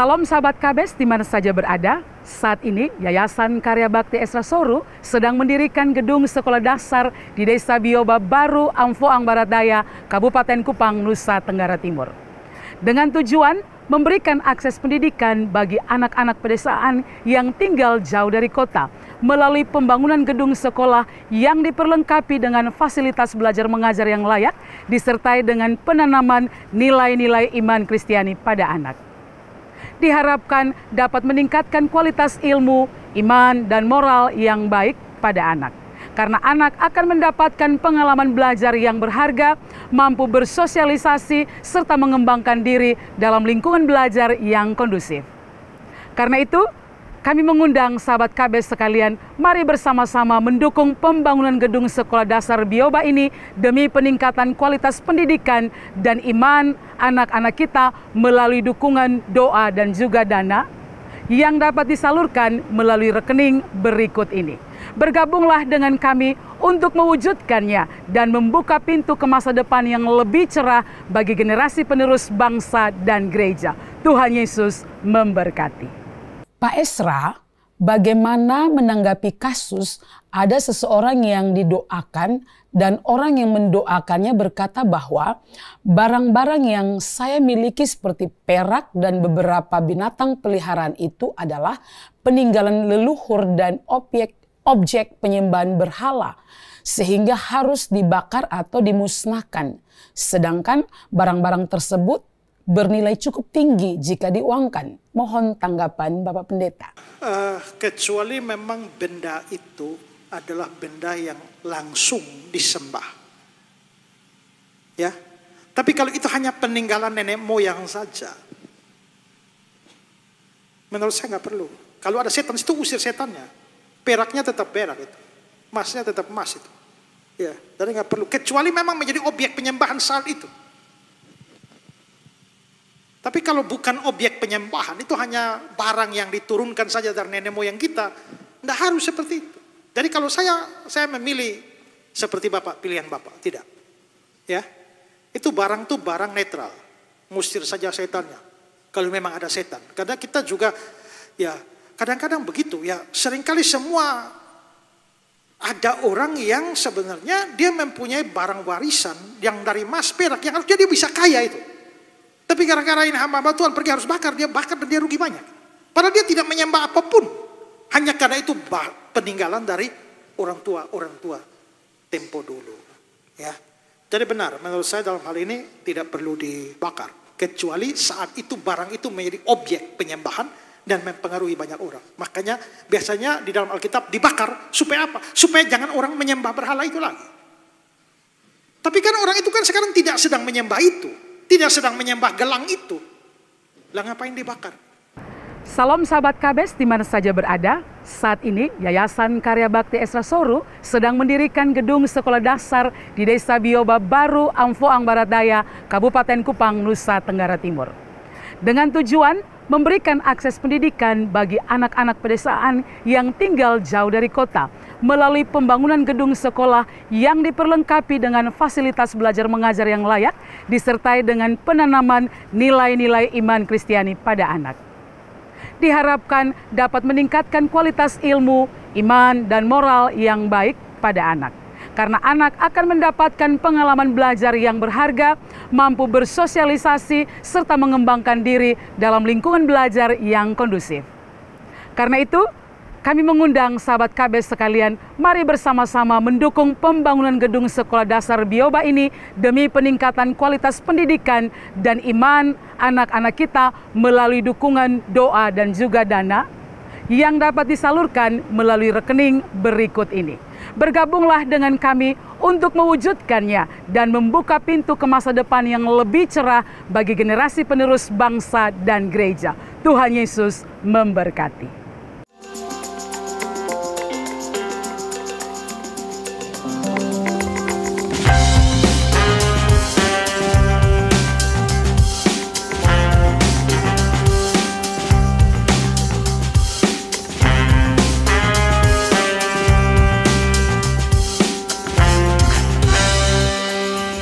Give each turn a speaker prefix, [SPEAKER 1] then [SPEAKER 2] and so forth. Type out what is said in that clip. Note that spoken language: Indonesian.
[SPEAKER 1] Salam sahabat KBS di mana saja berada. Saat ini Yayasan Karya Bakti Esra Soru sedang mendirikan gedung sekolah dasar di Desa Bioba Baru, Amfoang Barat Daya, Kabupaten Kupang, Nusa Tenggara Timur. Dengan tujuan memberikan akses pendidikan bagi anak-anak pedesaan yang tinggal jauh dari kota melalui pembangunan gedung sekolah yang diperlengkapi dengan fasilitas belajar mengajar yang layak disertai dengan penanaman nilai-nilai iman Kristiani pada anak. Diharapkan dapat meningkatkan kualitas ilmu, iman, dan moral yang baik pada anak. Karena anak akan mendapatkan pengalaman belajar yang berharga, mampu bersosialisasi, serta mengembangkan diri dalam lingkungan belajar yang kondusif. Karena itu, kami mengundang sahabat KBS sekalian, mari bersama-sama mendukung pembangunan gedung sekolah dasar Bioba ini demi peningkatan kualitas pendidikan dan iman anak-anak kita melalui dukungan doa dan juga dana yang dapat disalurkan melalui rekening berikut ini. Bergabunglah dengan kami untuk mewujudkannya dan membuka pintu ke masa depan yang lebih cerah bagi generasi penerus bangsa dan gereja. Tuhan Yesus memberkati. Pak Esra, bagaimana menanggapi kasus ada seseorang yang didoakan dan orang yang mendoakannya berkata bahwa barang-barang yang saya miliki seperti perak dan beberapa binatang peliharaan itu adalah peninggalan leluhur dan objek penyembahan berhala sehingga harus dibakar atau dimusnahkan. Sedangkan barang-barang tersebut bernilai cukup tinggi jika diuangkan. Mohon tanggapan Bapak Pendeta.
[SPEAKER 2] Kecuali memang benda itu adalah benda yang langsung disembah. Ya, tapi kalau itu hanya peninggalan nenek moyang saja, menurut saya nggak perlu. Kalau ada setan itu usir setannya. Peraknya tetap perak itu, emasnya tetap emas itu. Ya, jadi nggak perlu. Kecuali memang menjadi objek penyembahan saat itu. Tapi kalau bukan objek penyembahan, itu hanya barang yang diturunkan saja dari nenek moyang kita, tidak harus seperti itu. Jadi kalau saya memilih seperti Bapak, pilihan Bapak, tidak. Ya, itu barang netral, ngusir saja setannya. Kalau memang ada setan, karena kita juga, ya kadang-kadang begitu, ya seringkali semua ada orang yang sebenarnya dia mempunyai barang warisan yang dari emas perak yang harusnya dia bisa kaya itu. Tapi gara-gara ini hamba Tuhan pergi harus bakar, dia bakar dan dia rugi banyak. Padahal dia tidak menyembah apapun. Hanya karena itu peninggalan dari orang tua tempo dulu. Ya. Jadi benar, menurut saya dalam hal ini tidak perlu dibakar. Kecuali saat itu barang itu menjadi objek penyembahan dan mempengaruhi banyak orang. Makanya biasanya di dalam Alkitab dibakar supaya apa? Supaya jangan orang menyembah berhala itu lagi. Tapi kan orang itu kan sekarang tidak sedang menyembah itu. Tidak sedang menyembah gelang itu. Lah ngapain dibakar?
[SPEAKER 1] Salam sahabat KBS di mana saja berada. Saat ini Yayasan Karya Bakti Esra Soru sedang mendirikan gedung sekolah dasar di Desa Bioba Baru, Amfoang Barat Daya, Kabupaten Kupang, Nusa Tenggara Timur. Dengan tujuan memberikan akses pendidikan bagi anak-anak pedesaan yang tinggal jauh dari kota melalui pembangunan gedung sekolah yang diperlengkapi dengan fasilitas belajar mengajar yang layak disertai dengan penanaman nilai-nilai iman Kristiani pada anak. Diharapkan dapat meningkatkan kualitas ilmu, iman, dan moral yang baik pada anak. Karena anak akan mendapatkan pengalaman belajar yang berharga, mampu bersosialisasi, serta mengembangkan diri dalam lingkungan belajar yang kondusif. Karena itu, kami mengundang sahabat KBS sekalian, mari bersama-sama mendukung pembangunan gedung sekolah dasar Bioba ini demi peningkatan kualitas pendidikan dan iman anak-anak kita melalui dukungan doa dan juga dana yang dapat disalurkan melalui rekening berikut ini. Bergabunglah dengan kami untuk mewujudkannya dan membuka pintu ke masa depan yang lebih cerah bagi generasi penerus bangsa dan gereja. Tuhan Yesus memberkati.